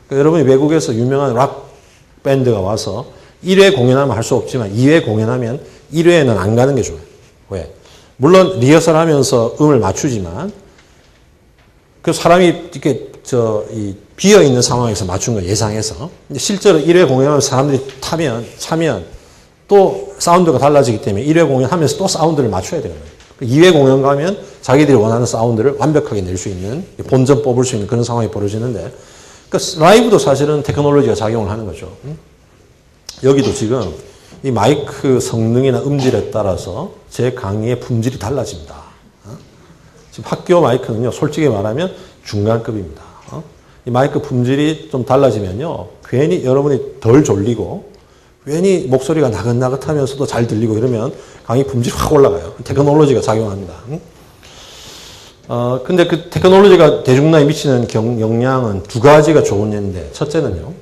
그러니까 여러분이 외국에서 유명한 락 밴드가 와서 1회 공연하면 할 수 없지만 2회 공연하면 1회에는 안 가는 게 좋아요. 왜? 물론 리허설 하면서 음을 맞추지만 그 사람이 이렇게 비어 있는 상황에서 맞춘 거 예상해서 실제로 1회 공연하면 사람들이 차면 또 사운드가 달라지기 때문에 1회 공연하면서 또 사운드를 맞춰야 되는 거예요. 2회 공연 가면 자기들이 원하는 사운드를 완벽하게 낼 수 있는 본전 뽑을 수 있는 그런 상황이 벌어지는데 그러니까 라이브도 사실은 테크놀로지가 작용을 하는 거죠. 여기도 지금 이 마이크 성능이나 음질에 따라서 제 강의의 품질이 달라집니다. 지금 학교 마이크는요, 솔직히 말하면 중간급입니다. 이 마이크 품질이 좀 달라지면요, 괜히 여러분이 덜 졸리고, 괜히 목소리가 나긋나긋하면서도 잘 들리고 이러면 강의 품질이 확 올라가요. 테크놀로지가 작용합니다. 근데 그 테크놀로지가 대중문화에 미치는 영향은 두 가지가 좋은 예인데, 첫째는요,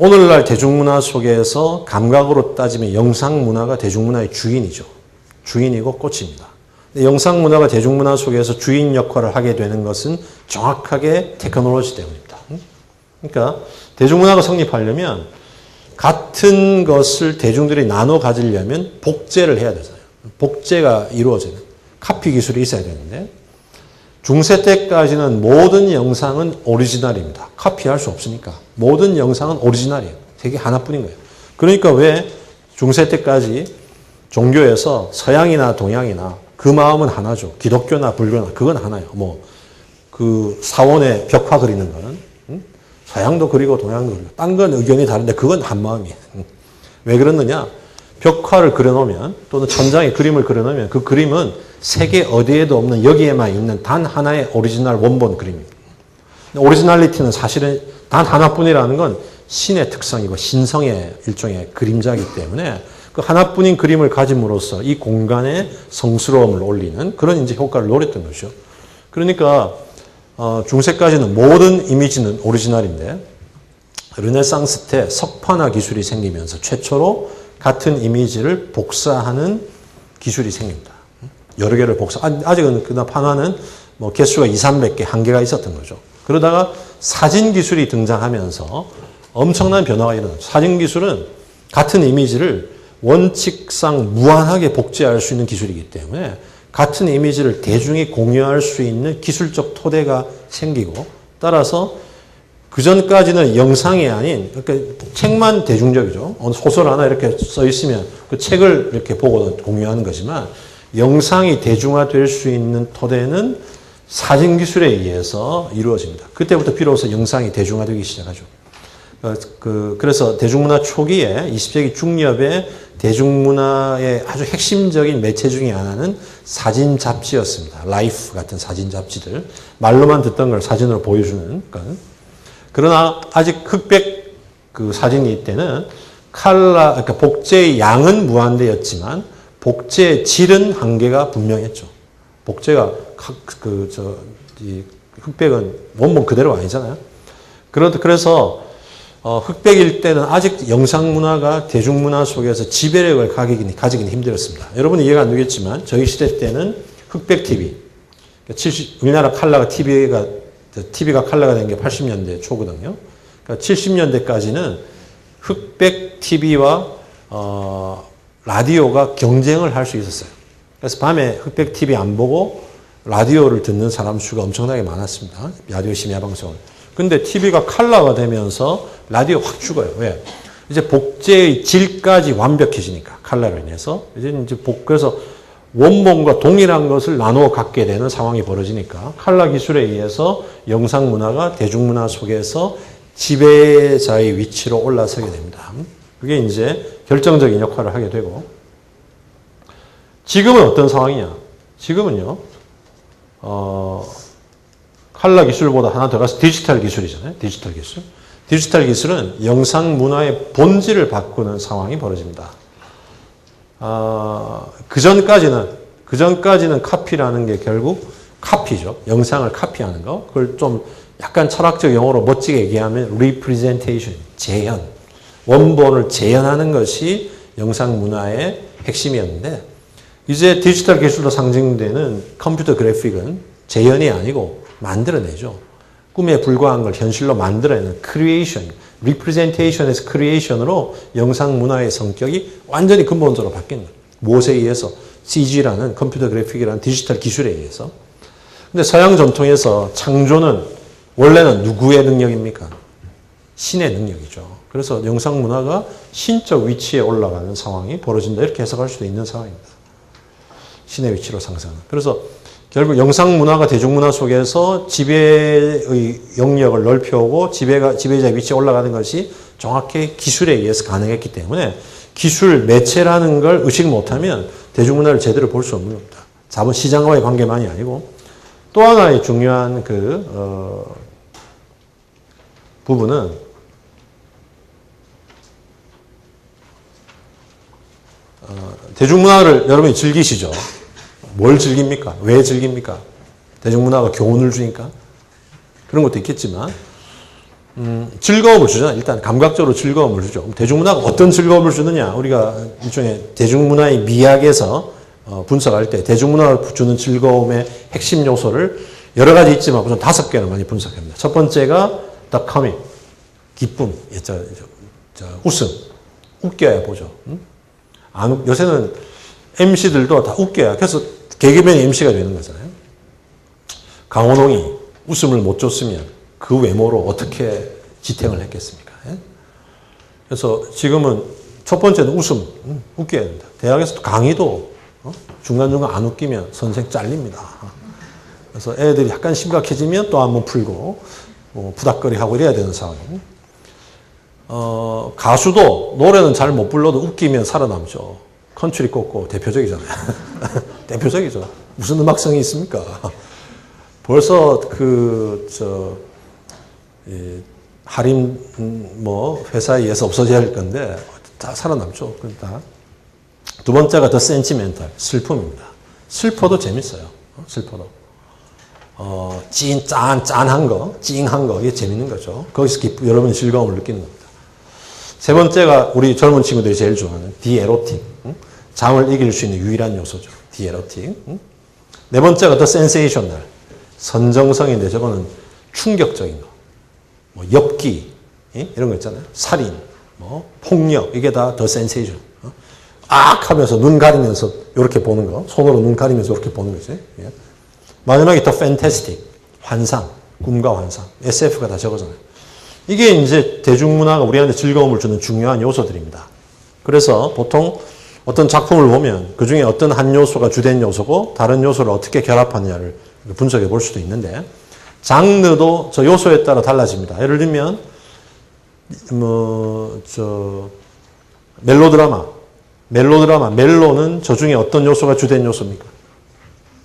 오늘날 대중문화 속에서 감각으로 따지면 영상문화가 대중문화의 주인이죠. 주인이고 꽃입니다. 영상문화가 대중문화 속에서 주인 역할을 하게 되는 것은 정확하게 테크놀로지 때문입니다. 그러니까 대중문화가 성립하려면 같은 것을 대중들이 나눠 가지려면 복제를 해야 되잖아요. 복제가 이루어지는 카피 기술이 있어야 되는데 중세 때까지는 모든 영상은 오리지널입니다. 카피할 수 없으니까. 모든 영상은 오리지널이에요. 되게 하나뿐인 거예요. 그러니까 왜 중세 때까지 종교에서 서양이나 동양이나 그 마음은 하나죠. 기독교나 불교나 그건 하나예요. 그 사원에 벽화 그리는 거는 서양도 그리고 동양도 그리고 딴 건 의견이 다른데 그건 한 마음이에요. 왜 그러느냐? 벽화를 그려놓으면 또는 천장에 그림을 그려놓으면 그 그림은 세계 어디에도 없는 여기에만 있는 단 하나의 오리지널 원본 그림입니다. 오리지널리티는 사실은 단 하나뿐이라는 건 신의 특성이고 신성의 일종의 그림자이기 때문에 그 하나뿐인 그림을 가짐으로써 이 공간에 성스러움을 올리는 그런 이제 효과를 노렸던 것이죠. 그러니까 중세까지는 모든 이미지는 오리지널인데 르네상스 때 석판화 기술이 생기면서 최초로 같은 이미지를 복사하는 기술이 생깁니다. 여러 개를 아직은 그나 판화는 개수가 200~300개 한계가 있었던 거죠. 그러다가 사진 기술이 등장하면서 엄청난 변화가 일어났죠. 사진 기술은 같은 이미지를 원칙상 무한하게 복제할 수 있는 기술이기 때문에 같은 이미지를 대중이 공유할 수 있는 기술적 토대가 생기고 따라서 그 전까지는 영상이 아닌 그러니까 책만 대중적이죠. 소설 하나 이렇게 써 있으면 그 책을 이렇게 보고 공유하는 거지만 영상이 대중화될 수 있는 토대는 사진 기술에 의해서 이루어집니다. 그때부터 비로소 영상이 대중화되기 시작하죠. 그래서 대중문화 초기에 20세기 중엽에 대중문화의 아주 핵심적인 매체 중에 하나는 사진 잡지였습니다. 라이프 같은 사진 잡지들. 말로만 듣던 걸 사진으로 보여주는 것. 그러나 아직 흑백 그 사진일 때는 그러니까 복제의 양은 무한대였지만 복제의 질은 한계가 분명했죠. 복제가 흑백은 원본 그대로가 아니잖아요. 그래서 흑백일 때는 아직 영상문화가 대중문화 속에서 지배력을 가지기는 힘들었습니다. 여러분은 이해가 안 되겠지만 저희 시대 때는 흑백 TV, 우리나라 컬러가 TV가 컬러가 된 게 80년대 초거든요. 그러니까 70년대까지는 흑백 TV와 라디오가 경쟁을 할 수 있었어요. 그래서 밤에 흑백 TV 안 보고 라디오를 듣는 사람 수가 엄청나게 많았습니다. 라디오 심야 방송을. 근데 TV가 컬러가 되면서 라디오 확 죽어요. 왜? 이제 복제의 질까지 완벽해지니까 컬러로 인해서 그래서 원본과 동일한 것을 나누어 갖게 되는 상황이 벌어지니까 컬러 기술에 의해서 영상 문화가 대중문화 속에서 지배자의 위치로 올라서게 됩니다. 그게 이제 결정적인 역할을 하게 되고 지금은 어떤 상황이냐? 지금은요. 컬러 기술보다 하나 더 가서 디지털 기술이잖아요. 디지털 기술. 디지털 기술은 영상 문화의 본질을 바꾸는 상황이 벌어집니다. 그 전까지는 카피라는 게 결국 카피죠. 영상을 카피하는 거. 그걸 좀 약간 철학적 용어로 멋지게 얘기하면 representation, 재현. 원본을 재현하는 것이 영상 문화의 핵심이었는데 이제 디지털 기술로 상징되는 컴퓨터 그래픽은 재현이 아니고 만들어내죠. 꿈에 불과한 걸 현실로 만들어내는 크리에이션, representation에서 크리에이션으로 영상 문화의 성격이 완전히 근본적으로 바뀐 거예요. 무엇에 의해서? CG라는 컴퓨터 그래픽이라는 디지털 기술에 의해서. 근데 서양 전통에서 창조는 원래는 누구의 능력입니까? 신의 능력이죠. 그래서 영상 문화가 신적 위치에 올라가는 상황이 벌어진다. 이렇게 해석할 수도 있는 상황입니다. 신의 위치로 상승하는. 그래서 결국 영상 문화가 대중문화 속에서 지배의 영역을 넓혀오고 지배자의 위치에 올라가는 것이 정확히 기술에 의해서 가능했기 때문에 기술, 매체라는 걸 의식 못하면 대중문화를 제대로 볼 수 없는 겁니다. 자본 시장과의 관계만이 아니고 또 하나의 중요한 부분은 대중문화를 여러분이 즐기시죠. 뭘 즐깁니까? 왜 즐깁니까? 대중문화가 교훈을 주니까? 그런 것도 있겠지만 즐거움을 주잖아요. 일단 감각적으로 즐거움을 주죠. 대중문화가 어떤 즐거움을 주느냐? 우리가 일종의 대중문화의 미학에서 분석할 때 대중문화가 주는 즐거움의 핵심 요소를 여러 가지 있지만 우선 5개를 많이 분석합니다. 첫 번째가 the comic, 기쁨, 웃음, 웃겨야 보죠. 요새는 MC들도 다 웃겨야, 그래서 개그맨이 MC가 되는 거잖아요. 강호동이 웃음을 못 줬으면 그 외모로 어떻게 지탱을 했겠습니까? 그래서 지금은 첫 번째는 웃음, 웃겨야 된다. 대학에서도 강의도 중간중간 안 웃기면 선생 잘립니다. 그래서 애들이 약간 심각해지면 또 한번 풀고 부닥거리하고 이래야 되는 상황. 가수도 노래는 잘 못 불러도 웃기면 살아남죠. 컨트리 꽂고 대표적이잖아요. 대표적이죠. 무슨 음악성이 있습니까? 벌써 할인 회사에 의해서 없어져야 할 건데 다 살아남죠. 그러니까 두 번째가 더 센티멘탈, 슬픔입니다. 슬퍼도 재밌어요. 슬퍼도. 짠한 거, 찡한 거, 이게 재밌는 거죠. 거기서 여러분이 즐거움을 느끼는 겁니다. 세 번째가 우리 젊은 친구들이 제일 좋아하는 디에로틱. 잠을 이길 수 있는 유일한 요소죠. 디에로틱. 네 번째가 더 센세이셔널. 선정성인데 저거는 충격적인 거. 엽기, 이런 거 있잖아요. 살인, 폭력, 이게 다 더 센세이션. 악 하면서 눈 가리면서 이렇게 보는 거. 손으로 눈 가리면서 이렇게 보는 거지. 마지막에 더 팬타스틱. 환상, 꿈과 환상. SF가 다 저거잖아요. 이게 이제 대중문화가 우리한테 즐거움을 주는 중요한 요소들입니다. 그래서 보통 어떤 작품을 보면 그 중에 어떤 한 요소가 주된 요소고 다른 요소를 어떻게 결합하느냐를 분석해 볼 수도 있는데 장르도 저 요소에 따라 달라집니다. 예를 들면 멜로는 저 중에 어떤 요소가 주된 요소입니까?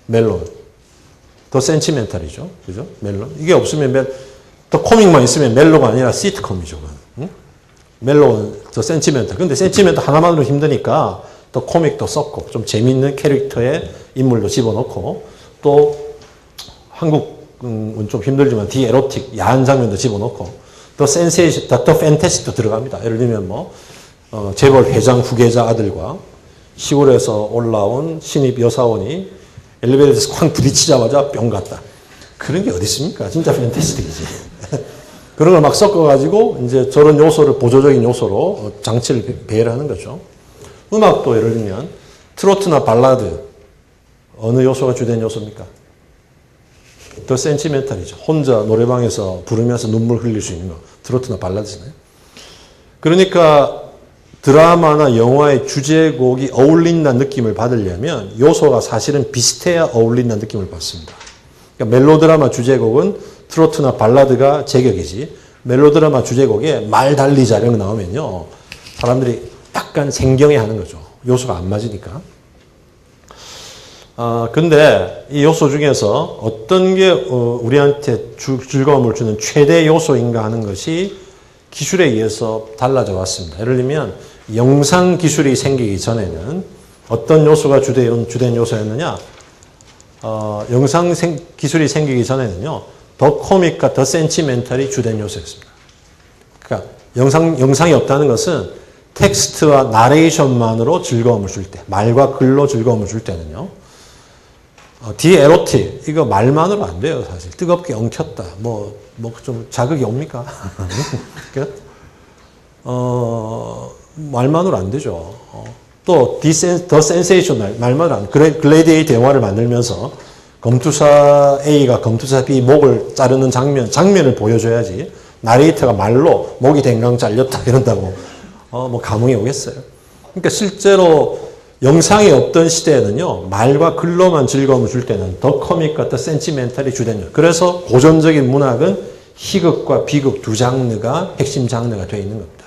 멜로는 더 센티멘탈이죠. 그죠? 멜로. 이게 없으면 더 코믹만 있으면 멜로가 아니라 시트콤이죠. 응? 멜로는 더 센티멘탈. 근데 센티멘탈 하나만으로 힘드니까 더 코믹도 썼고 좀 재밌는 캐릭터의 인물도 집어넣고 또 한국은 좀 힘들지만 디에로틱 야한 장면도 집어넣고 더 센세이션, 더 팬타스틱도 들어갑니다. 예를 들면 재벌 회장 후계자 아들과 시골에서 올라온 신입 여사원이 엘리베이터에서 쾅 부딪히자마자 뿅 갔다. 그런 게 어디 있습니까? 진짜 팬타스틱이지. 그런 걸 막 섞어가지고 이제 저런 요소를 보조적인 요소로 장치를 배열하는 거죠. 음악도 예를 들면 트로트나 발라드 어느 요소가 주된 요소입니까? 더 센티멘탈이죠. 혼자 노래방에서 부르면서 눈물 흘릴 수 있는 거. 트로트나 발라드잖아요. 그러니까 드라마나 영화의 주제곡이 어울린다는 느낌을 받으려면 요소가 사실은 비슷해야 어울린다는 느낌을 받습니다. 그러니까 멜로드라마 주제곡은 트로트나 발라드가 제격이지 멜로드라마 주제곡에 말 달리자 이런 거 나오면요. 사람들이 약간 생경해하는 거죠. 요소가 안 맞으니까. 근데 이 요소 중에서 어떤 게 우리한테 즐거움을 주는 최대 요소인가 하는 것이 기술에 의해서 달라져 왔습니다. 예를 들면 영상 기술이 생기기 전에는 어떤 요소가 주된 요소였느냐? 영상 기술이 생기기 전에는요. 더 코믹과 더 센티멘탈이 주된 요소였습니다. 그러니까 영상이 없다는 것은 텍스트와 나레이션만으로 즐거움을 줄 때, 말과 글로 즐거움을 줄 때는요. 디에로틱 이거 말만으로 안 돼요. 사실 뜨겁게 엉켰다. 뭐 좀 자극이 옵니까? 말만으로 안 되죠. 또 더 센세이셔널 말만으로 안. 글래디에이터 영화를 만들면서 검투사 A가 검투사 B 목을 자르는 장면을 보여줘야지. 나레이터가 말로 목이 댕강 잘렸다 이런다고 뭐 감흥이 오겠어요. 그러니까 실제로 영상이 없던 시대에는요, 말과 글로만 즐거움을 줄 때는 더 코믹과 더 센티멘탈이 주된. 그래서 고전적인 문학은 희극과 비극 두 장르가 핵심 장르가 되어 있는 겁니다.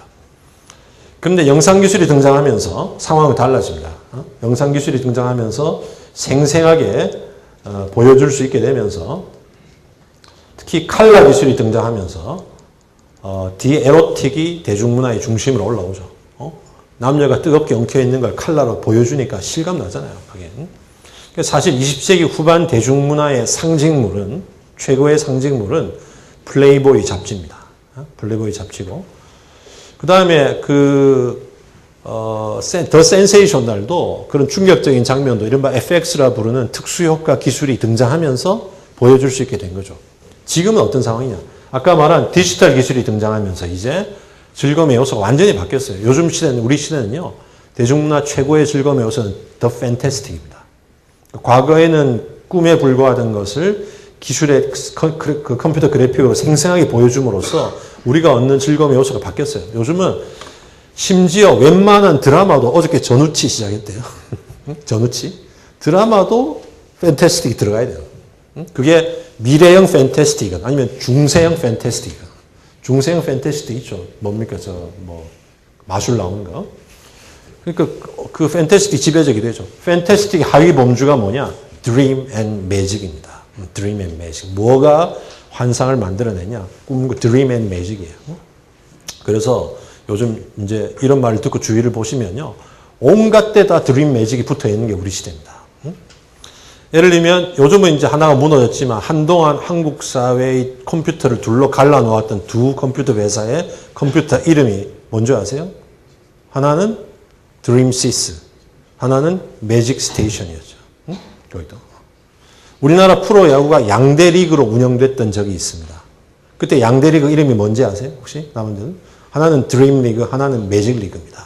그런데 영상기술이 등장하면서 상황이 달라집니다. 영상기술이 등장하면서 생생하게 보여줄 수 있게 되면서 특히 칼라 기술이 등장하면서 디에로틱이 대중문화의 중심으로 올라오죠. 남녀가 뜨겁게 엉켜있는 걸 칼라로 보여주니까 실감 나잖아요. 사실 20세기 후반 대중문화의 상징물은 최고의 상징물은 플레이보이 잡지입니다. 플레이보이 잡지고 그 다음에 더 센세이셔널도 그런 충격적인 장면도 이른바 FX라 부르는 특수효과 기술이 등장하면서 보여줄 수 있게 된 거죠. 지금은 어떤 상황이냐. 아까 말한 디지털 기술이 등장하면서 이제 즐거움의 요소가 완전히 바뀌었어요. 요즘 시대는, 우리 시대는요, 대중문화 최고의 즐거움의 요소는 더 팬테스틱입니다. 과거에는 꿈에 불과하던 것을 기술의 그 컴퓨터 그래픽으로 생생하게 보여줌으로써 우리가 얻는 즐거움의 요소가 바뀌었어요. 요즘은 심지어 웬만한 드라마도 어저께 전우치 시작했대요. 전우치? 드라마도 팬테스틱이 들어가야 돼요. 그게 미래형 팬테스틱이건 아니면 중세형 팬테스틱이건. 중세형 팬테스틱 있죠. 뭡니까? 마술 나오는 거. 그러니까 그 팬테스틱 지배적이 되죠. 팬테스틱 하위 범주가 뭐냐? 드림 앤 매직입니다. 드림 앤 매직. 뭐가 환상을 만들어내냐? 드림 앤 매직이에요. 그래서 요즘 이제 이런 말을 듣고 주위를 보시면요. 온갖 데다 드림 매직이 붙어 있는 게 우리 시대입니다. 예를 들면 요즘은 이제 하나가 무너졌지만 한동안 한국 사회의 컴퓨터를 둘러 갈라놓았던 두 컴퓨터 회사의 컴퓨터 이름이 뭔지 아세요? 하나는 드림시스, 하나는 매직 스테이션이었죠. 여기도. 우리나라 프로야구가 양대 리그로 운영됐던 적이 있습니다. 그때 양대 리그 이름이 뭔지 아세요? 혹시 남은들은? 하나는 드림 리그, 하나는 매직 리그입니다.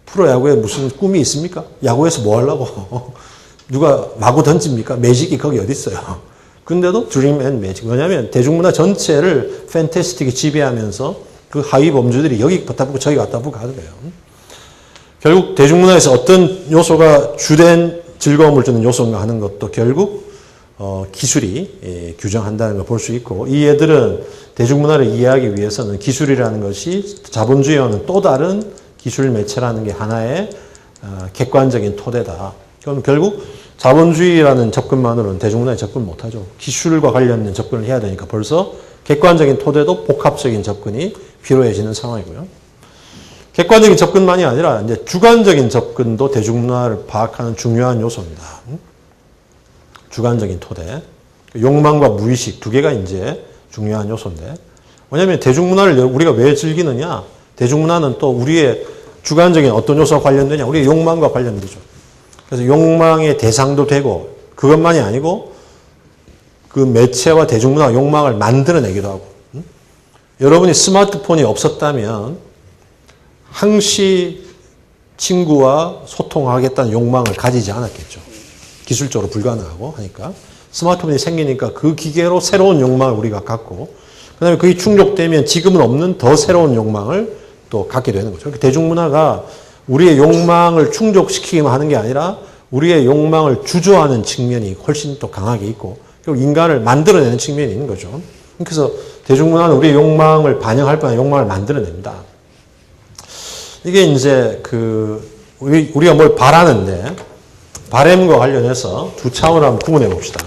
프로야구에 무슨 꿈이 있습니까? 야구에서 뭐 하려고? 누가 마구 던집니까? 매직이 거기 어디 있어요? 근데도 드림 앤 매직. 왜냐하면 대중문화 전체를 팬테스틱이 지배하면서 그 하위 범주들이 여기 갖다 붙고 저기 갖다 붙고 하는 거예요. 결국 대중문화에서 어떤 요소가 주된 즐거움을 주는 요소인가 하는 것도 결국 기술이 규정한다는 걸 볼 수 있고, 이 애들은 대중문화를 이해하기 위해서는 기술이라는 것이 자본주의와는 또 다른 기술 매체라는 게 하나의 객관적인 토대다. 그럼 결국 자본주의라는 접근만으로는 대중문화에 접근 못하죠. 기술과 관련된 접근을 해야 되니까 벌써 객관적인 토대도 복합적인 접근이 필요해지는 상황이고요. 객관적인 접근만이 아니라 이제 주관적인 접근도 대중문화를 파악하는 중요한 요소입니다. 주관적인 토대. 욕망과 무의식 두 개가 이제 중요한 요소인데, 왜냐하면 대중문화를 우리가 왜 즐기느냐? 대중문화는 또 우리의 주관적인 어떤 요소와 관련되냐? 우리의 욕망과 관련되죠. 그래서 욕망의 대상도 되고, 그것만이 아니고 그 매체와 대중문화가 욕망을 만들어내기도 하고. 여러분이 스마트폰이 없었다면 항시 친구와 소통하겠다는 욕망을 가지지 않았겠죠. 기술적으로 불가능하고 하니까. 스마트폰이 생기니까 그 기계로 새로운 욕망을 우리가 갖고, 그 다음에 그게 충족되면 지금은 없는 더 새로운 욕망을 또 갖게 되는 거죠. 대중문화가 우리의 욕망을 충족시키기만 하는 게 아니라 우리의 욕망을 주저하는 측면이 훨씬 또 강하게 있고, 결국 인간을 만들어내는 측면이 있는 거죠. 그래서 대중문화는 우리의 욕망을 반영할 바에 욕망을 만들어냅니다. 이게 이제 우리가 뭘 바라는데, 바램과 관련해서 두 차원을 한번 구분해 봅시다.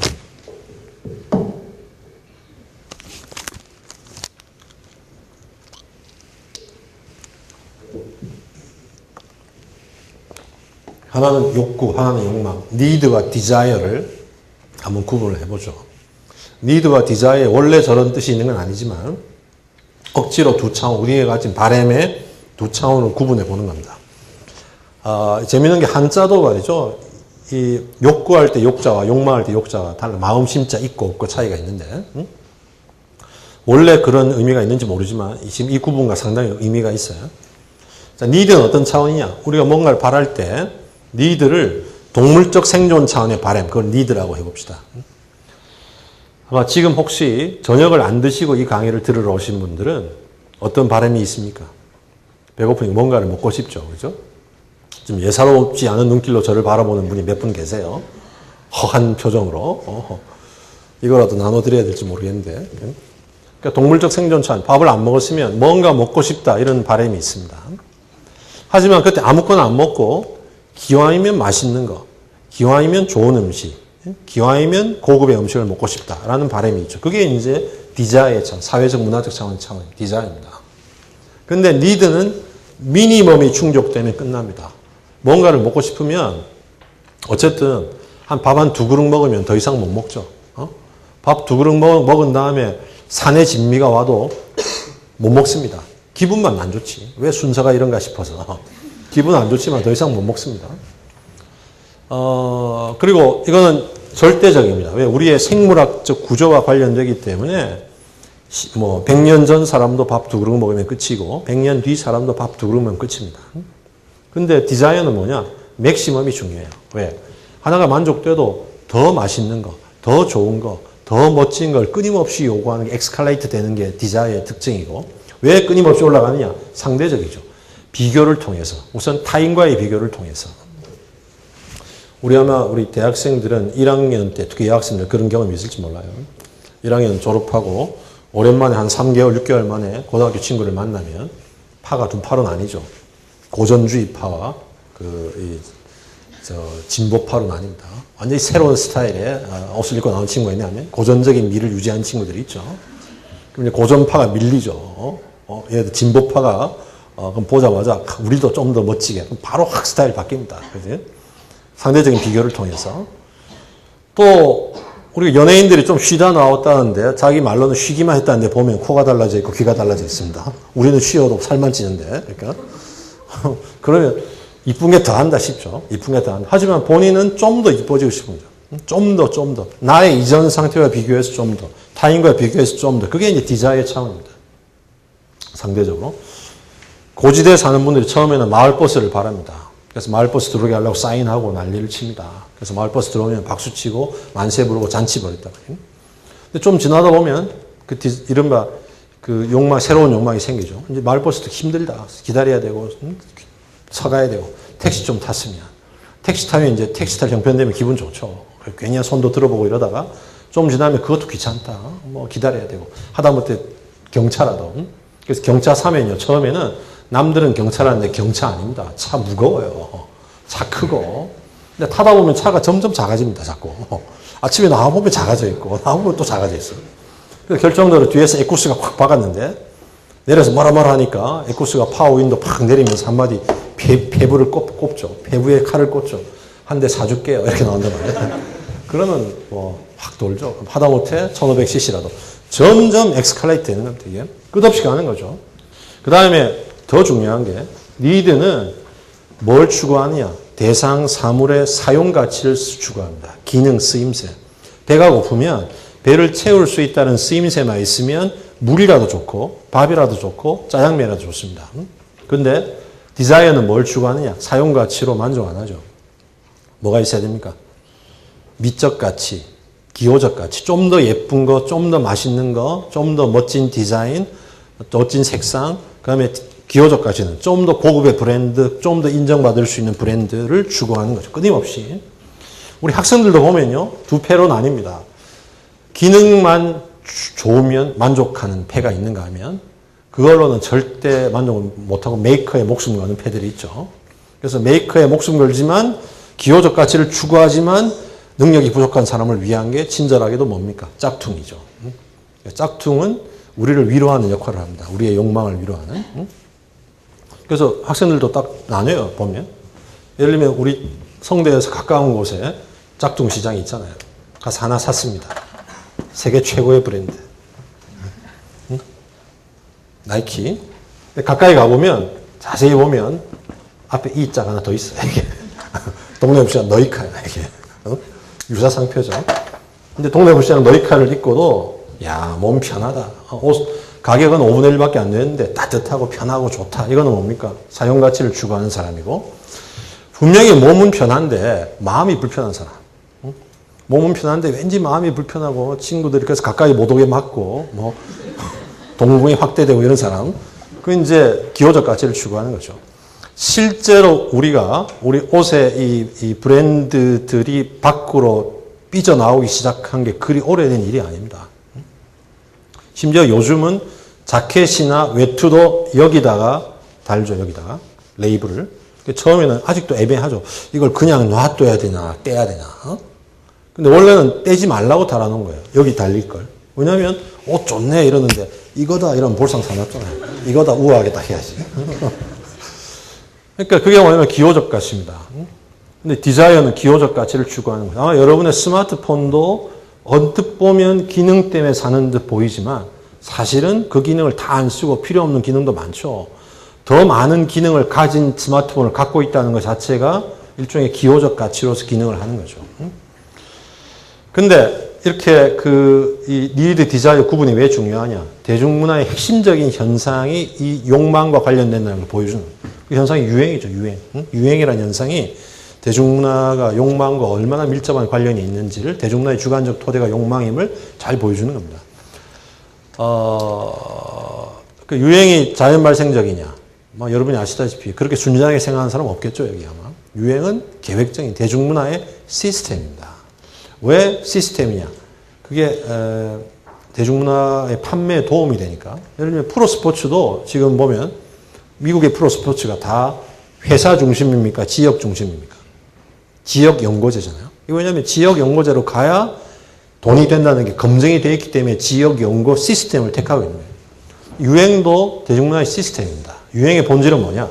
하나는 욕구, 하나는 욕망. 니드와 디자이어를 한번 구분을 해보죠. 니드와 디자이어, 원래 저런 뜻이 있는 건 아니지만 억지로 두 차원, 우리가 가진 바램의 두 차원을 구분해 보는 겁니다. 재미있는 게 한자도 말이죠. 이 욕구할 때 욕자와 욕망할 때 욕자가 달라. 마음 심자 있고 없고 차이가 있는데, 원래 그런 의미가 있는지 모르지만 지금 이 구분과 상당히 의미가 있어요. 자, 니드는 어떤 차원이냐? 우리가 뭔가를 바랄 때 니드를 동물적 생존 차원의 바람, 그걸 니드라고 해봅시다. 아마 지금 혹시 저녁을 안 드시고 이 강의를 들으러 오신 분들은 어떤 바람이 있습니까? 배고프니까 뭔가를 먹고 싶죠. 그죠? 좀 예사롭지 않은 눈길로 저를 바라보는 분이 몇 분 계세요. 허한 표정으로. 이거라도 나눠드려야 될지 모르겠는데. 그러니까 동물적 생존 차원, 밥을 안 먹었으면 뭔가 먹고 싶다 이런 바람이 있습니다. 하지만 그때 아무거나 안 먹고 기왕이면 맛있는 거, 기왕이면 좋은 음식, 기왕이면 고급의 음식을 먹고 싶다라는 바람이 있죠. 그게 이제 디자이어의 차원, 사회적 문화적 차원의 차원, 디자이어입니다. 근데 니드는 미니멈이 충족되면 끝납니다. 뭔가를 먹고 싶으면 어쨌든 밥 한 두 그릇 먹으면 더 이상 못 먹죠. 밥 두 그릇 먹은 다음에 산의 진미가 와도 못 먹습니다. 기분만 안 좋지. 왜 순서가 이런가 싶어서. 기분은 안 좋지만 더 이상 못 먹습니다. 그리고 이거는 절대적입니다. 왜? 우리의 생물학적 구조와 관련되기 때문에 뭐 100년 전 사람도 밥 두 그릇 먹으면 끝이고 100년 뒤 사람도 밥 두 그릇 먹으면 끝입니다. 근데 디자이어는 뭐냐? 맥시멈이 중요해요. 왜? 하나가 만족돼도 더 맛있는 거, 더 좋은 거, 더 멋진 걸 끊임없이 요구하는 게 엑스칼레이트 되는 게 디자이어의 특징이고, 왜 끊임없이 올라가느냐? 상대적이죠. 비교를 통해서. 우선 타인과의 비교를 통해서. 우리 대학생들은 1학년 때, 특히 여학생들 그런 경험이 있을지 몰라요. 1학년 졸업하고 오랜만에 한 3개월, 6개월 만에 고등학교 친구를 만나면 파가 두 파로 나뉘죠. 고전주의 파와 진보파로 나뉩니다. 완전히 새로운 스타일의 옷을 입고 나온 친구가 있냐면 고전적인 미를 유지하는 친구들이 있죠. 그럼 이제 고전파가 밀리죠. 얘들 진보파가 그럼 보자마자 우리도 좀 더 멋지게 그럼 바로 확 스타일 바뀝니다. 그지? 상대적인 비교를 통해서. 또 우리 연예인들이 좀 쉬다 나왔다는데 자기 말로는 쉬기만 했다는데 보면 코가 달라져 있고 귀가 달라져 있습니다. 우리는 쉬어도 살만 찌는데. 그러니까 그러면 이쁜 게 더한다 싶죠. 이쁜 게 더한다. 하지만 본인은 좀 더 이뻐지고 싶은 거죠. 좀 더. 나의 이전 상태와 비교해서 좀 더. 타인과 비교해서 좀 더. 그게 이제 디자이어의 차원입니다. 상대적으로. 고지대에 사는 분들이 처음에는 마을버스를 바랍니다. 그래서 마을버스 들어오게 하려고 사인하고 난리를 칩니다. 그래서 마을버스 들어오면 박수치고 만세 부르고 잔치 벌였다. 근데 좀 지나다 보면 이른바 새로운 욕망이 생기죠. 이제 마을버스도 힘들다. 기다려야 되고, 서가야 되고, 택시 좀 탔으면. 택시 타면 이제 택시 탈 형편되면 기분 좋죠. 괜히 손도 들어보고 이러다가 좀 지나면 그것도 귀찮다. 뭐 기다려야 되고. 하다못해 경차라도. 그래서 경차 사면요. 처음에는 남들은 경차라는데 경차 아닙니다. 차 무거워요. 차 크고. 근데 타다 보면 차가 점점 작아집니다. 자꾸. 아침에 나와보면 작아져 있고, 나와보면 또 작아져 있어요. 그래서 결정적으로 뒤에서 에쿠스가 확 박았는데, 내려서 뭐라 하니까 에쿠스가 파워윈도 팍 내리면서 한마디 폐부를 꼽죠. 폐부에 칼을 꽂죠. 한 대 사줄게요. 이렇게 나온단 말이에요. 그러면 확 돌죠. 하다못해 1500cc라도. 점점 엑스칼레이트 되는 겁니다. 이게. 끝없이 가는 거죠. 그 다음에 더 중요한 게 니드는 뭘 추구하느냐. 대상 사물의 사용 가치를 추구합니다. 기능, 쓰임새. 배가 고프면 배를 채울 수 있다는 쓰임새만 있으면 물이라도 좋고 밥이라도 좋고 짜장면이라도 좋습니다. 근데 디자이어는 뭘 추구하느냐. 사용 가치로 만족 안 하죠. 뭐가 있어야 됩니까? 미적 가치, 기호적 가치. 좀 더 예쁜 거, 좀 더 맛있는 거, 좀 더 멋진 디자인, 멋진 색상, 그 다음에 기호적 가치는 좀 더 고급의 브랜드, 좀 더 인정받을 수 있는 브랜드를 추구하는 거죠. 끊임없이. 우리 학생들도 보면요. 두 패로 나뉩니다. 기능만 좋으면 만족하는 패가 있는가 하면 그걸로는 절대 만족을 못하고 메이커에 목숨 거는 패들이 있죠. 그래서 메이커에 목숨 걸지만 기호적 가치를 추구하지만 능력이 부족한 사람을 위한 게 친절하게도 뭡니까? 짝퉁이죠. 짝퉁은 우리를 위로하는 역할을 합니다. 우리의 욕망을 위로하는. 그래서 학생들도 딱 나눠요, 보면. 예를 들면 우리 성대에서 가까운 곳에 짝퉁 시장이 있잖아요. 가서 하나 샀습니다. 세계 최고의 브랜드. 나이키. 가까이 가보면, 자세히 보면, 앞에 이 자가 하나 더 있어요. 동네 불시장 너이카야, 이게. 유사상표죠. 근데 동네 불시장 너이카를 입고도, 야, 몸 편하다. 가격은 5분의 1밖에 안 되는데 따뜻하고 편하고 좋다. 이거는 뭡니까? 사용가치를 추구하는 사람이고, 분명히 몸은 편한데 마음이 불편한 사람. 몸은 편한데 왠지 마음이 불편하고 친구들이 그래서 가까이 못 오게 막고 뭐 동공이 확대되고 이런 사람. 그 이제 기호적 가치를 추구하는 거죠. 실제로 우리 옷의 이 브랜드들이 밖으로 삐져나오기 시작한 게 그리 오래된 일이 아닙니다. 심지어 요즘은 자켓이나 외투도 여기다가 달죠. 여기다가 레이블을. 처음에는 아직도 애매하죠. 이걸 그냥 놔둬야 되나 떼야 되나. 근데 원래는 떼지 말라고 달아놓은 거예요. 여기 달릴 걸. 왜냐하면 옷 좋네 이러는데 이거다 이러면 볼상 사놨잖아요. 이거다 우아하게 딱 해야지. 그러니까 그게 뭐냐면 기호적 가치입니다. 근데 디자이어는 기호적 가치를 추구하는 거예요. 아마 여러분의 스마트폰도 언뜻 보면 기능 때문에 사는 듯 보이지만 사실은 그 기능을 다 안 쓰고 필요 없는 기능도 많죠. 더 많은 기능을 가진 스마트폰을 갖고 있다는 것 자체가 일종의 기호적 가치로서 기능을 하는 거죠. 근데 이렇게 이 니드 디자이어 구분이 왜 중요하냐? 대중문화의 핵심적인 현상이 이 욕망과 관련된다는 걸 보여주는 그 현상이 유행이죠, 유행. 유행이라는 현상이 대중문화가 욕망과 얼마나 밀접한 관련이 있는지를 대중문화의 주관적 토대가 욕망임을 잘 보여주는 겁니다. 그 유행이 자연 발생적이냐? 뭐 여러분이 아시다시피 그렇게 순진하게 생각하는 사람 없겠죠, 여기 아마. 유행은 계획적인 대중문화의 시스템입니다. 왜 시스템이냐? 그게 대중문화의 판매에 도움이 되니까. 예를 들면 프로스포츠도 지금 보면 미국의 프로스포츠가 다 회사 중심입니까? 지역 중심입니까? 지역 연고제잖아요. 이거 왜냐하면 지역 연고제로 가야 돈이 된다는 게 검증이 되어 있기 때문에 지역 연고 시스템을 택하고 있는 거예요. 유행도 대중문화의 시스템입니다. 유행의 본질은 뭐냐?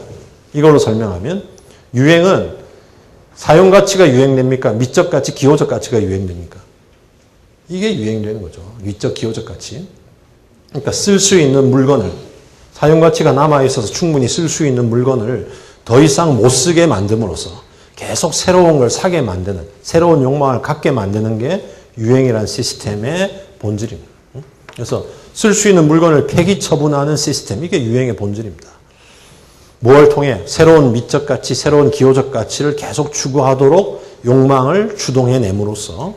이걸로 설명하면 유행은 사용가치가 유행됩니까? 미적 가치, 기호적 가치가 유행됩니까? 이게 유행되는 거죠. 미적, 기호적 가치. 그러니까 쓸 수 있는 물건을, 사용가치가 남아있어서 충분히 쓸 수 있는 물건을 더 이상 못 쓰게 만듦으로써 계속 새로운 걸 사게 만드는, 새로운 욕망을 갖게 만드는 게 유행이라는 시스템의 본질입니다. 그래서 쓸 수 있는 물건을 폐기 처분하는 시스템, 이게 유행의 본질입니다. 뭘 통해 새로운 미적 가치, 새로운 기호적 가치를 계속 추구하도록 욕망을 주동해냄으로써.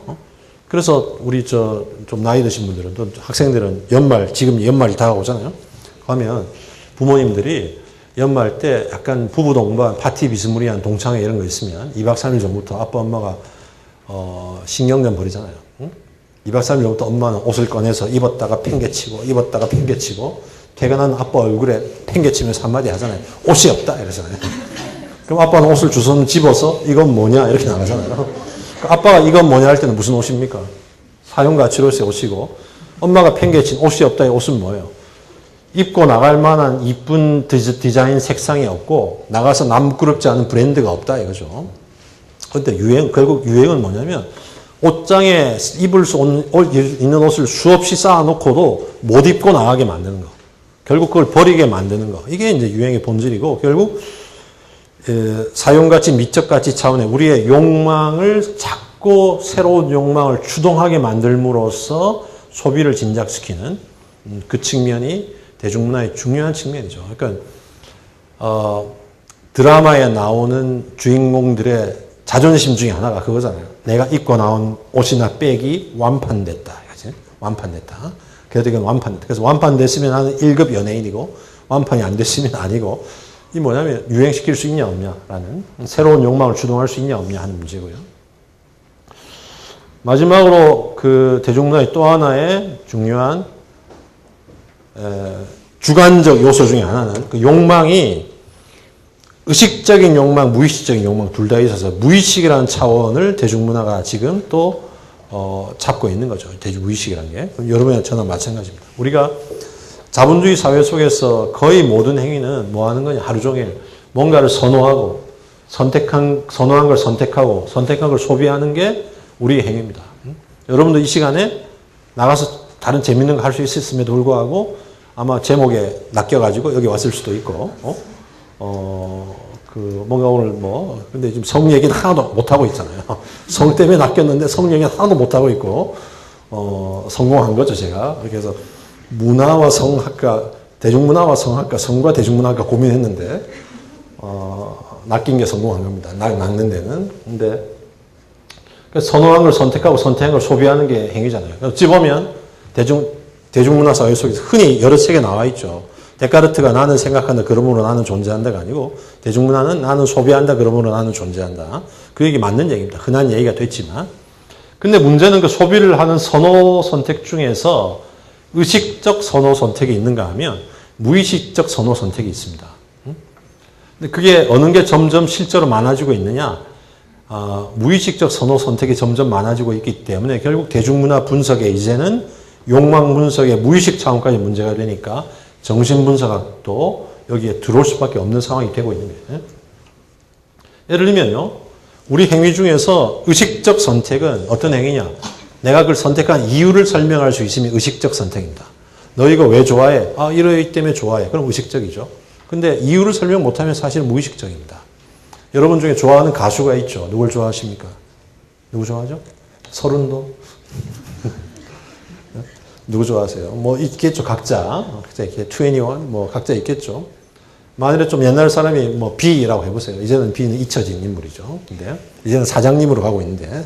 그래서 우리 좀 나이 드신 분들은, 또 학생들은 지금 연말이 다가오잖아요. 그러면 부모님들이 연말 때 약간 부부 동반 파티 비스무리한 동창회 이런 거 있으면 2박 3일 전부터 아빠 엄마가 신경전 벌이잖아요. 2박 3일 전부터 엄마는 옷을 꺼내서 입었다가 팽개치고 입었다가 팽개치고 퇴근한 아빠 얼굴에 팽개치면서 한마디 하잖아요. 옷이 없다 이러잖아요. 그럼 아빠는 옷을 주워 집어서 이건 뭐냐 이렇게 나가잖아요. 아빠가 이건 뭐냐 할 때는 무슨 옷입니까? 사용가치로서의 옷이고, 엄마가 팽개친 옷이 없다의 옷은 뭐예요? 입고 나갈 만한 이쁜 디자인 색상이 없고 나가서 남부끄럽지 않은 브랜드가 없다 이거죠. 그런데 결국 유행은 뭐냐면 옷장에 입을 수 있는 옷을 수없이 쌓아놓고도 못 입고 나가게 만드는 거. 결국 그걸 버리게 만드는 거. 이게 이제 유행의 본질이고, 결국 사용가치, 미적가치 차원의 우리의 욕망을 자꾸 새로운 욕망을 주동하게 만들므로써 소비를 진작시키는 그 측면이 대중문화의 중요한 측면이죠. 그러니까 드라마에 나오는 주인공들의 자존심 중에 하나가 그거잖아요. 내가 입고 나온 옷이나 백이 완판됐다. 그치? 완판됐다. 그래도 이건 완판됐다. 그래서 완판됐으면 나는 1급 연예인이고, 완판이 안 됐으면 아니고, 이 뭐냐면 유행시킬 수 있냐 없냐라는, 새로운 욕망을 주동할 수 있냐 없냐 하는 문제고요. 마지막으로 그 대중문화의 또 하나의 중요한 주관적 요소 중에 하나는 그 욕망이 의식적인 욕망, 무의식적인 욕망 둘 다 있어서 무의식이라는 차원을 대중문화가 지금 또 잡고 있는 거죠. 무의식이라는 게. 여러분이나 저나 마찬가지입니다. 우리가 자본주의 사회 속에서 거의 모든 행위는 뭐 하는 거냐? 하루 종일 뭔가를 선호하고 선호한 걸 선택하고 선택한 걸 소비하는 게 우리의 행위입니다. 여러분도 이 시간에 나가서 다른 재밌는 거 할 수 있었음에도 불구하고 아마 제목에 낚여가지고 여기 왔을 수도 있고, 뭔가 오늘 근데 지금 성 얘기는 하나도 못하고 있잖아요. 성 때문에 낚였는데 성 얘기는 하나도 못하고 있고, 성공한 거죠, 제가. 그래서 문화와 성학과, 대중문화와 성학과, 성과 대중문화학과 고민했는데, 낚인 게 성공한 겁니다. 낚는 데는. 근데, 선호한 걸 선택하고 선택한 걸 소비하는 게 행위잖아요. 어찌 보면, 대중문화 사회 속에서 흔히 여러 책에 나와 있죠. 데카르트가 나는 생각한다, 그러므로 나는 존재한다가 아니고, 대중문화는 나는 소비한다, 그러므로 나는 존재한다. 그 얘기 맞는 얘기입니다. 흔한 얘기가 됐지만. 근데 문제는 그 소비를 하는 선호 선택 중에서 의식적 선호 선택이 있는가 하면 무의식적 선호 선택이 있습니다. 근데 그게 어느 게 점점 실제로 많아지고 있느냐? 무의식적 선호 선택이 점점 많아지고 있기 때문에 결국 대중문화 분석에 이제는 욕망 분석의 무의식 차원까지 문제가 되니까 정신분석학도 여기에 들어올 수밖에 없는 상황이 되고 있는 거예요. 예를 들면요. 우리 행위 중에서 의식적 선택은 어떤 행위냐? 내가 그걸 선택한 이유를 설명할 수 있으면 의식적 선택입니다. 너 이거 왜 좋아해? 이러기 때문에 좋아해. 그럼 의식적이죠. 근데 이유를 설명 못하면 사실 무의식적입니다. 여러분 중에 좋아하는 가수가 있죠. 누굴 좋아하십니까? 누구 좋아하죠? 서른도? 누구 좋아하세요? 있겠죠. 각자 이렇게 21, 각자 있겠죠. 만일에 좀 옛날 사람이 B라고 해보세요. 이제는 B는 잊혀진 인물이죠. 근데 이제는 사장님으로 가고 있는데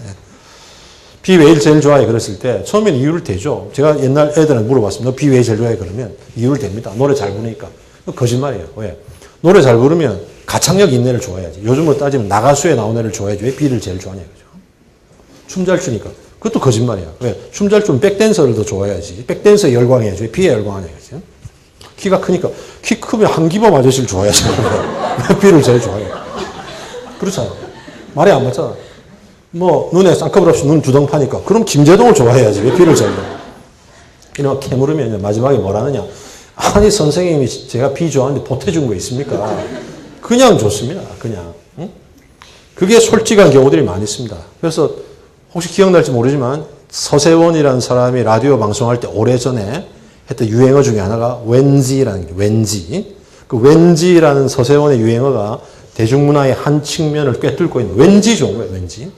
B 왜 제일 좋아해? 그랬을 때 처음에는 이유를 대죠. 제가 옛날 애들한테 물어봤습니다. 너 B 왜 제일 좋아해? 그러면 이유를 댑니다. 노래 잘 부르니까. 거짓말이에요. 왜? 노래 잘 부르면 가창력 있는 애를 좋아해야지. 요즘으로 따지면 나가수에 나온 애를 좋아해야지. 왜 B를 제일 좋아하냐 그죠? 춤 잘 추니까. 그것도 거짓말이야. 왜? 춤 잘 추면 백댄서를 더 좋아해야지. 백댄서에 열광해야지. 왜 B에 열광하냐 그죠? 키가 크니까 키 크면 한기범 아저씨를 좋아해야지. 왜 B를 제일 좋아해? 그렇잖아. 말이 안 맞잖아. 눈에 쌍꺼풀 없이 눈 두덩파니까 그럼 김재동을 좋아해야지. 왜 B를 제일 좋아해? 이런 캐물으면 마지막에 뭐라느냐. 아니 선생님이 제가 B 좋아하는데 보태준 거 있습니까? 그냥 좋습니다. 그냥. 응? 그게 솔직한 경우들이 많이 있습니다. 그래서 혹시 기억날지 모르지만 서세원이라는 사람이 라디오 방송할 때 오래전에 했던 유행어 중에 하나가 왠지라는 게 왠지. 그 왠지라는 서세원의 유행어가 대중문화의 한 측면을 꿰뚫고 있는 왠지 좋은 거예요. 왠지.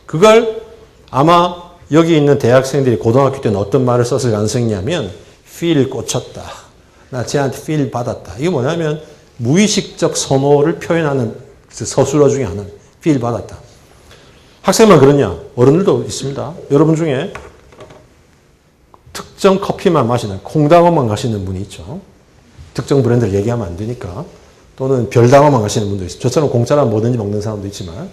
그걸 아마 여기 있는 대학생들이 고등학교 때는 어떤 말을 썼을 가능성이 있냐면 feel 꽂혔다. 나 쟤한테 feel 받았다. 이게 뭐냐면 무의식적 선호를 표현하는 서술어 중에 하나는 feel 받았다. 학생만 그러냐? 어른들도 있습니다. 여러분 중에 특정 커피만 마시는 콩당어만 가시는 분이 있죠. 특정 브랜드를 얘기하면 안 되니까. 또는 별당어만 가시는 분도 있어요. 저처럼 공짜라 뭐든지 먹는 사람도 있지만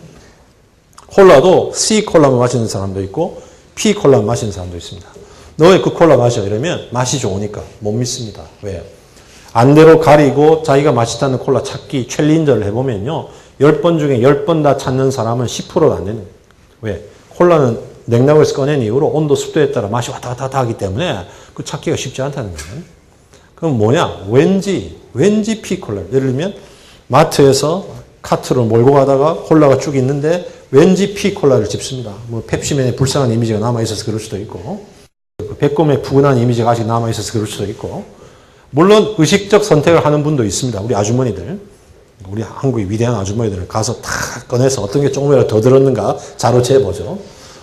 콜라도 C 콜라만 마시는 사람도 있고 P 콜라만 마시는 사람도 있습니다. 너 왜 그 콜라 마셔? 이러면 맛이 좋으니까 못 믿습니다. 왜요? 안대로 가리고 자기가 맛있다는 콜라 찾기 챌린저를 해보면요. 10번 중에 10번 다 찾는 사람은 10%도 안 되는 거예요. 왜? 콜라는 냉장고에서 꺼낸 이후로 온도, 습도에 따라 맛이 왔다 갔다 하기 때문에 그 찾기가 쉽지 않다는 거예요. 그럼 뭐냐? 왠지 피콜라. 예를 들면 마트에서 카트로 몰고 가다가 콜라가 쭉 있는데 왠지 피콜라를 집습니다. 펩시맨의 불쌍한 이미지가 남아있어서 그럴 수도 있고 백곰의 푸근한 이미지가 아직 남아있어서 그럴 수도 있고 물론 의식적 선택을 하는 분도 있습니다. 우리 아주머니들. 우리 한국의 위대한 아주머니들을 가서 다 꺼내서 어떤 게 조금이라도 더 들었는가 자로 재보죠.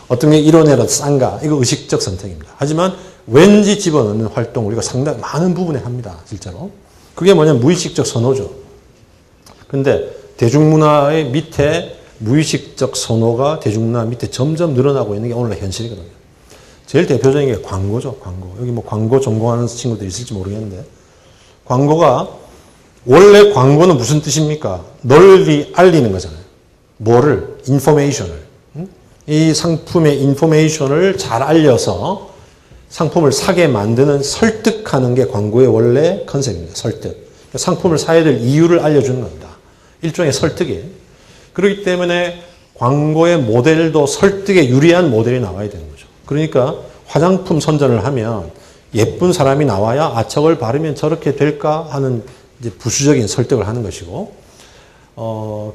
어떤 게 이론이라도 싼가. 이거 의식적 선택입니다. 하지만 왠지 집어넣는 활동 우리가 상당히 많은 부분에 합니다. 실제로. 그게 뭐냐면 무의식적 선호죠. 근데 대중문화의 밑에 무의식적 선호가 대중문화 밑에 점점 늘어나고 있는 게 오늘의 현실이거든요. 제일 대표적인 게 광고죠. 광고. 여기 광고 전공하는 친구들이 있을지 모르겠는데 광고가 원래 광고는 무슨 뜻입니까? 널리 알리는 거잖아요. 뭐를? 인포메이션을. 이 상품의 인포메이션을 잘 알려서 상품을 사게 만드는 설득하는 게 광고의 원래 컨셉입니다. 설득. 상품을 사야 될 이유를 알려주는 겁니다. 일종의 설득이에요. 그렇기 때문에 광고의 모델도 설득에 유리한 모델이 나와야 되는 거죠. 그러니까 화장품 선전을 하면 예쁜 사람이 나와야 저걸 바르면 저렇게 될까 하는 이제 부수적인 설득을 하는 것이고,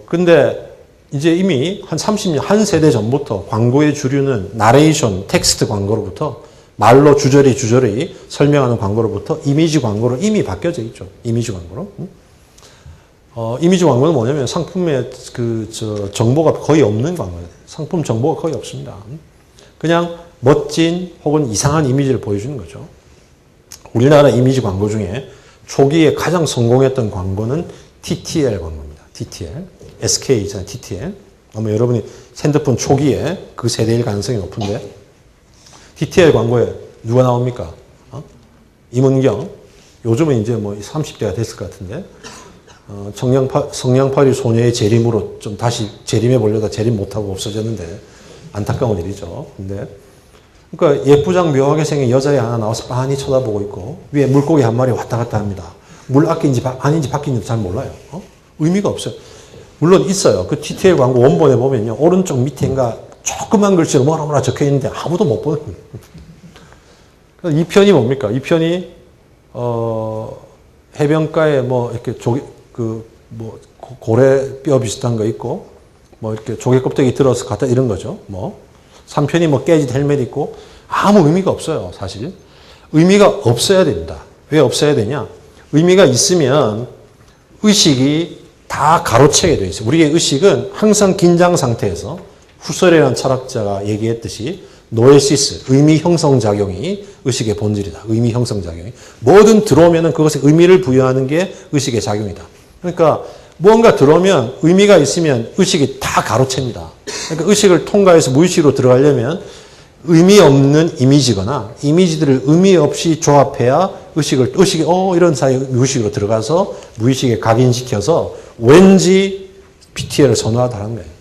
근데 이제 이미 한 30년, 한 세대 전부터 광고의 주류는 나레이션, 텍스트 광고로부터 말로 주저리 설명하는 광고로부터 이미지 광고로 이미 바뀌어져 있죠. 이미지 광고로. 이미지 광고는 뭐냐면 상품의 정보가 거의 없는 광고예요. 상품 정보가 거의 없습니다. 그냥 멋진 혹은 이상한 이미지를 보여주는 거죠. 우리나라 이미지 광고 중에 초기에 가장 성공했던 광고는 TTL 광고입니다. TTL. SK 있잖아요. TTL. 아마 여러분이 핸드폰 초기에 그 세대일 가능성이 높은데 TTL 광고에 누가 나옵니까? 임은경. 요즘은 이제 뭐 30대가 됐을 것 같은데 성냥팔이 소녀의 재림으로 좀 다시 재림해 보려다 재림 못하고 없어졌는데 안타까운 일이죠. 근데 그러니까 예쁘장 묘하게 생긴 여자애 하나 나와서 빤히 쳐다보고 있고 위에 물고기 한 마리 왔다 갔다 합니다. 물 아낀지 아닌지 바뀐지도 잘 몰라요. 의미가 없어요. 물론 있어요. 그 TTL 광고 원본에 보면요. 오른쪽 밑에인가 조그만 글씨로 뭐라 적혀 있는데 아무도 못 보는 거예요. 이 편이 뭡니까? 이 편이 해변가에 뭐 이렇게 고래뼈 비슷한 거 있고 뭐 이렇게 조개 껍데기 들어서 갖다 이런 거죠. 뭐 3편이 뭐 깨진 헬멧 있고 아무 의미가 없어요. 사실 의미가 없어야 됩니다. 왜 없어야 되냐? 의미가 있으면 의식이 다 가로채게 되어 있어요. 우리의 의식은 항상 긴장 상태에서 후설이라는 철학자가 얘기했듯이 노에시스, 의미 형성 작용이 의식의 본질이다. 의미 형성 작용이. 뭐든 들어오면 그것에 의미를 부여하는 게 의식의 작용이다. 그러니까 뭔가 들어오면 의미가 있으면 의식이 다 가로챕니다. 그러니까 의식을 통과해서 무의식으로 들어가려면 의미 없는 이미지거나 이미지들을 의미 없이 조합해야 의식이 이런 사이에 무의식으로 들어가서 무의식에 각인시켜서 왠지 PTL을 선호하다는 거예요.